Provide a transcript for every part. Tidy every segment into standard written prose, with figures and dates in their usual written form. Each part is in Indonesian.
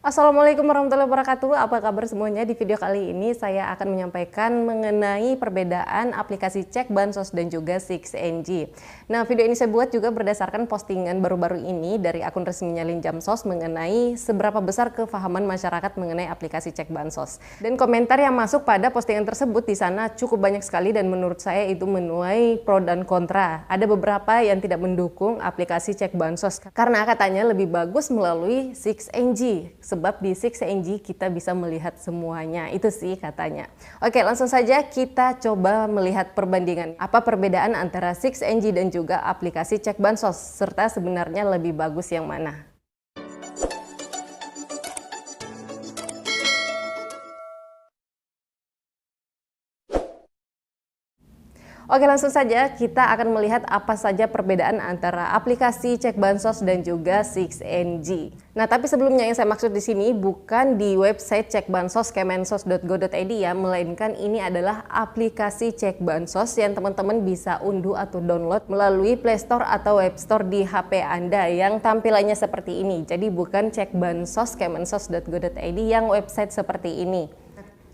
Assalamualaikum warahmatullahi wabarakatuh. Apa kabar semuanya? Di video kali ini saya akan menyampaikan mengenai perbedaan aplikasi cek bansos dan juga 6NG. Nah, video ini saya buat juga berdasarkan postingan baru-baru ini dari akun resminya Linjamsos mengenai seberapa besar kefahaman masyarakat mengenai aplikasi cek bansos. Dan komentar yang masuk pada postingan tersebut di sana cukup banyak sekali dan menurut saya itu menuai pro dan kontra. Ada beberapa yang tidak mendukung aplikasi cek bansos karena katanya lebih bagus melalui 6NG. Sebab di 6NG kita bisa melihat semuanya, itu sih katanya. Oke, langsung saja kita coba melihat perbandingan. Apa perbedaan antara 6NG dan juga aplikasi cek bansos, serta sebenarnya lebih bagus yang mana. Oke, langsung saja kita akan melihat apa saja perbedaan antara aplikasi cek bansos dan juga 6NG. Nah, tapi sebelumnya yang saya maksud di sini bukan di website cek bansos kemensos.go.id ya, melainkan ini adalah aplikasi cek bansos yang teman-teman bisa unduh atau download melalui Play Store atau Web Store di HP Anda yang tampilannya seperti ini. Jadi bukan cek bansos kemensos.go.id yang website seperti ini.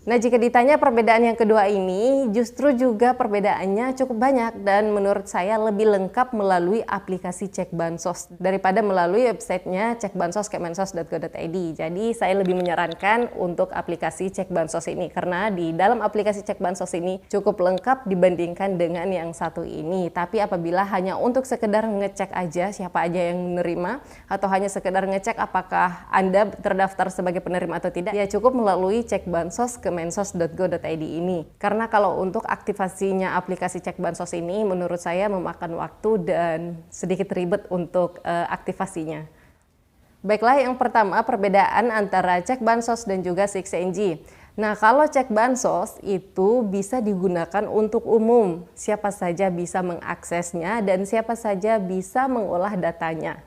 Nah, jika ditanya perbedaan yang kedua ini, justru juga perbedaannya cukup banyak dan menurut saya lebih lengkap melalui aplikasi cek bansos daripada melalui websitenya cekbansos.kemensos.go.id. Jadi saya lebih menyarankan untuk aplikasi cek bansos ini karena di dalam aplikasi cek bansos ini cukup lengkap dibandingkan dengan yang satu ini. Tapi apabila hanya untuk sekedar ngecek aja siapa aja yang menerima atau hanya sekedar ngecek apakah Anda terdaftar sebagai penerima atau tidak, ya cukup melalui cek bansos kemensos.go.id ini. Karena kalau untuk aktivasinya aplikasi cek bansos ini menurut saya memakan waktu dan sedikit ribet untuk aktivasinya. Baiklah, yang pertama perbedaan antara cek bansos dan juga 6NG. Nah, kalau cek bansos itu bisa digunakan untuk umum. Siapa saja bisa mengaksesnya dan siapa saja bisa mengolah datanya.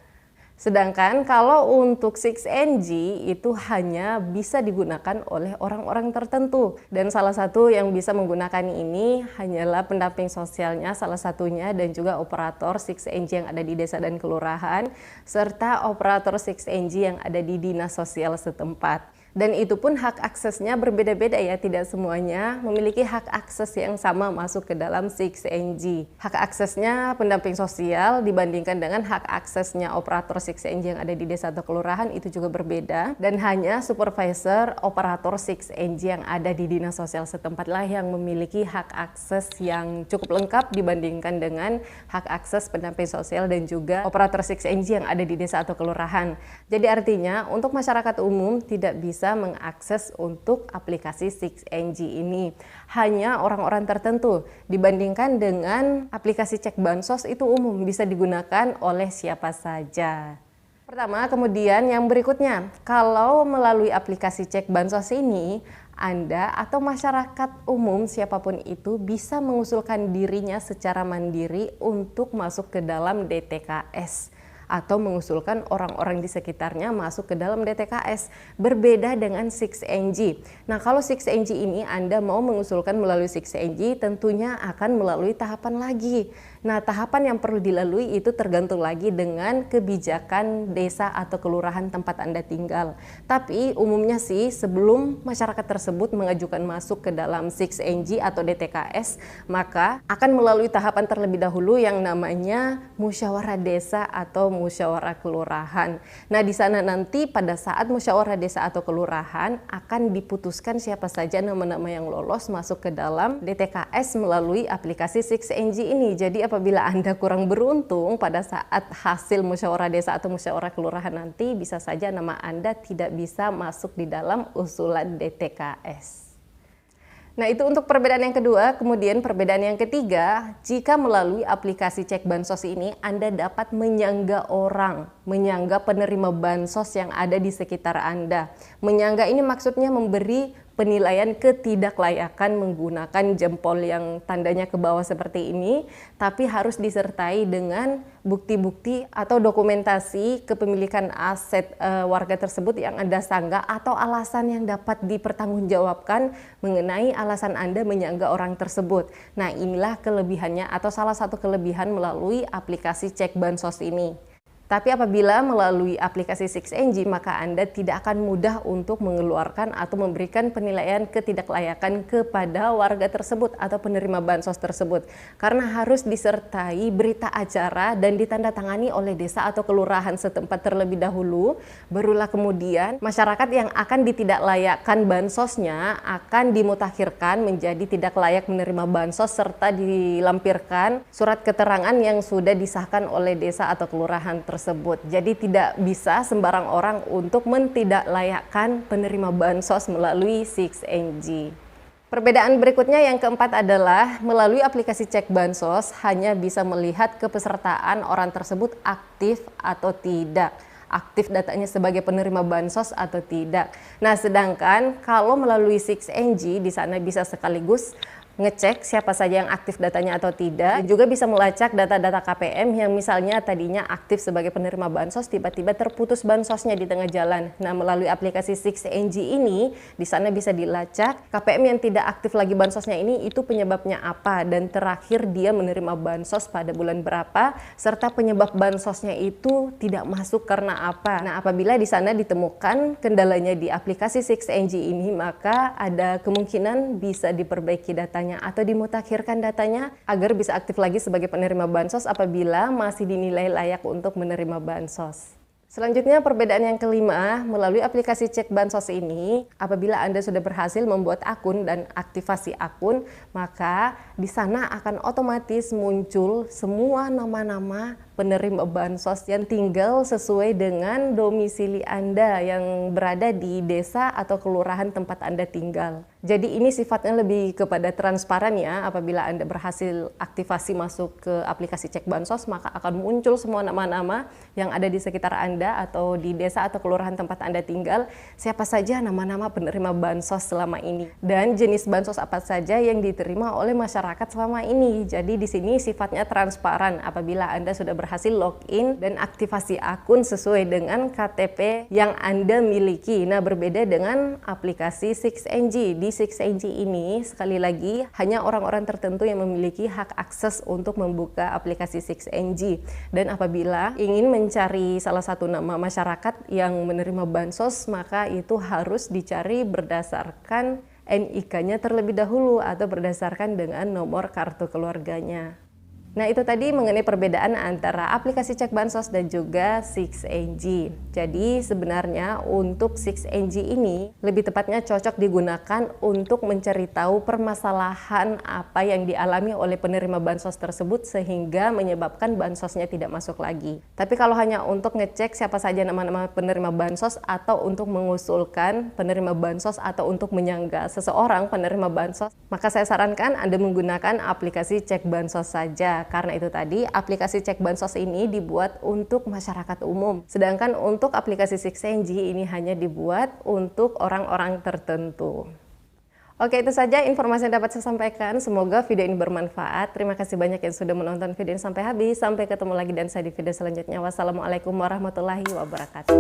Sedangkan kalau untuk 6NG itu hanya bisa digunakan oleh orang-orang tertentu. Dan salah satu yang bisa menggunakan ini hanyalah pendamping sosialnya salah satunya dan juga operator 6NG yang ada di desa dan kelurahan serta operator 6NG yang ada di dinas sosial setempat. Dan itu pun hak aksesnya berbeda-beda ya, tidak semuanya memiliki hak akses yang sama masuk ke dalam 6NG. Hak aksesnya pendamping sosial dibandingkan dengan hak aksesnya operator 6NG yang ada di desa atau kelurahan itu juga berbeda. Dan hanya supervisor operator 6NG yang ada di dinas sosial setempat lah yang memiliki hak akses yang cukup lengkap dibandingkan dengan hak akses pendamping sosial dan juga operator 6NG yang ada di desa atau kelurahan. Jadi artinya untuk masyarakat umum tidak bisa mengakses untuk aplikasi 6NG ini. Hanya orang-orang tertentu dibandingkan dengan aplikasi cek bansos itu umum bisa digunakan oleh siapa saja. Pertama, kemudian yang berikutnya, kalau melalui aplikasi cek bansos ini, Anda atau masyarakat umum siapapun itu bisa mengusulkan dirinya secara mandiri untuk masuk ke dalam DTKS. Atau mengusulkan orang-orang di sekitarnya masuk ke dalam DTKS. Berbeda dengan 6NG. Nah, kalau 6NG ini Anda mau mengusulkan melalui 6NG tentunya akan melalui tahapan lagi. Nah, tahapan yang perlu dilalui itu tergantung lagi dengan kebijakan desa atau kelurahan tempat Anda tinggal. Tapi umumnya sih sebelum masyarakat tersebut mengajukan masuk ke dalam 6NG atau DTKS, maka akan melalui tahapan terlebih dahulu yang namanya musyawarah desa atau musyawarah kelurahan. Nah, di sana nanti pada saat musyawarah desa atau kelurahan akan diputuskan siapa saja nama-nama yang lolos masuk ke dalam DTKS melalui aplikasi 6NG ini. Jadi apabila Anda kurang beruntung pada saat hasil musyawarah desa atau musyawarah kelurahan nanti, bisa saja nama Anda tidak bisa masuk di dalam usulan DTKS. Nah, itu untuk perbedaan yang kedua. Kemudian perbedaan yang ketiga, jika melalui aplikasi cek bansos ini Anda dapat menyangga orang, menyangga penerima bansos yang ada di sekitar Anda. Menyangga ini maksudnya memberi penilaian ketidaklayakan menggunakan jempol yang tandanya ke bawah seperti ini, tapi harus disertai dengan bukti-bukti atau dokumentasi kepemilikan aset warga tersebut yang Anda sanggah atau alasan yang dapat dipertanggungjawabkan mengenai alasan Anda menyangga orang tersebut. Nah, inilah kelebihannya atau salah satu kelebihan melalui aplikasi cek bansos ini. Tapi apabila melalui aplikasi 6NG, maka Anda tidak akan mudah untuk mengeluarkan atau memberikan penilaian ketidaklayakan kepada warga tersebut atau penerima bansos tersebut. Karena harus disertai berita acara dan ditandatangani oleh desa atau kelurahan setempat terlebih dahulu, barulah kemudian masyarakat yang akan ditidaklayakkan bansosnya akan dimutakhirkan menjadi tidak layak menerima bansos serta dilampirkan surat keterangan yang sudah disahkan oleh desa atau kelurahan tersebut. Jadi tidak bisa sembarang orang untuk mentidaklayakkan penerima bansos melalui 6NG. Perbedaan berikutnya yang keempat adalah melalui aplikasi Cek Bansos hanya bisa melihat kepesertaan orang tersebut aktif atau tidak. Aktif datanya sebagai penerima bansos atau tidak. Nah, sedangkan kalau melalui 6NG di sana bisa sekaligus ngecek siapa saja yang aktif datanya atau tidak, dan juga bisa melacak data-data KPM yang misalnya tadinya aktif sebagai penerima bansos tiba-tiba terputus bansosnya di tengah jalan. Nah, melalui aplikasi 6NG ini di sana bisa dilacak KPM yang tidak aktif lagi bansosnya ini itu penyebabnya apa dan terakhir dia menerima bansos pada bulan berapa serta penyebab bansosnya itu tidak masuk karena apa. Nah, apabila di sana ditemukan kendalanya di aplikasi 6NG ini, maka ada kemungkinan bisa diperbaiki datanya atau dimutakhirkan datanya agar bisa aktif lagi sebagai penerima bansos apabila masih dinilai layak untuk menerima bansos. Selanjutnya perbedaan yang kelima, melalui aplikasi Cek Bansos ini, apabila Anda sudah berhasil membuat akun dan aktivasi akun, maka di sana akan otomatis muncul semua nama-nama penerima bansos yang tinggal sesuai dengan domisili Anda yang berada di desa atau kelurahan tempat Anda tinggal. Jadi ini sifatnya lebih kepada transparan ya, apabila Anda berhasil aktivasi masuk ke aplikasi Cek Bansos, maka akan muncul semua nama-nama yang ada di sekitar Anda atau di desa atau kelurahan tempat Anda tinggal, siapa saja nama-nama penerima bansos selama ini, dan jenis bansos apa saja yang diterima oleh masyarakat selama ini. Jadi di sini sifatnya transparan apabila Anda sudah berhasil login dan aktivasi akun sesuai dengan KTP yang Anda miliki. Nah, berbeda dengan aplikasi 6NG. Di 6NG ini, sekali lagi, hanya orang-orang tertentu yang memiliki hak akses untuk membuka aplikasi 6NG. Dan apabila ingin mencari salah satu nama masyarakat yang menerima bansos, maka itu harus dicari berdasarkan NIK-nya terlebih dahulu atau berdasarkan dengan nomor kartu keluarganya. Nah, itu tadi mengenai perbedaan antara aplikasi Cek Bansos dan juga 6NG. Jadi sebenarnya untuk 6NG ini lebih tepatnya cocok digunakan untuk mencari tahu permasalahan apa yang dialami oleh penerima bansos tersebut sehingga menyebabkan bansosnya tidak masuk lagi. Tapi kalau hanya untuk ngecek siapa saja nama-nama penerima bansos atau untuk mengusulkan penerima bansos atau untuk menyangga seseorang penerima bansos, maka saya sarankan Anda menggunakan aplikasi Cek Bansos saja. Karena itu tadi aplikasi Cek Bansos ini dibuat untuk masyarakat umum. Sedangkan untuk aplikasi 6NG ini hanya dibuat untuk orang-orang tertentu. Oke, itu saja informasi yang dapat saya sampaikan. Semoga video ini bermanfaat. Terima kasih banyak yang sudah menonton video ini sampai habis. Sampai ketemu lagi dan saya di video selanjutnya. Wassalamualaikum warahmatullahi wabarakatuh.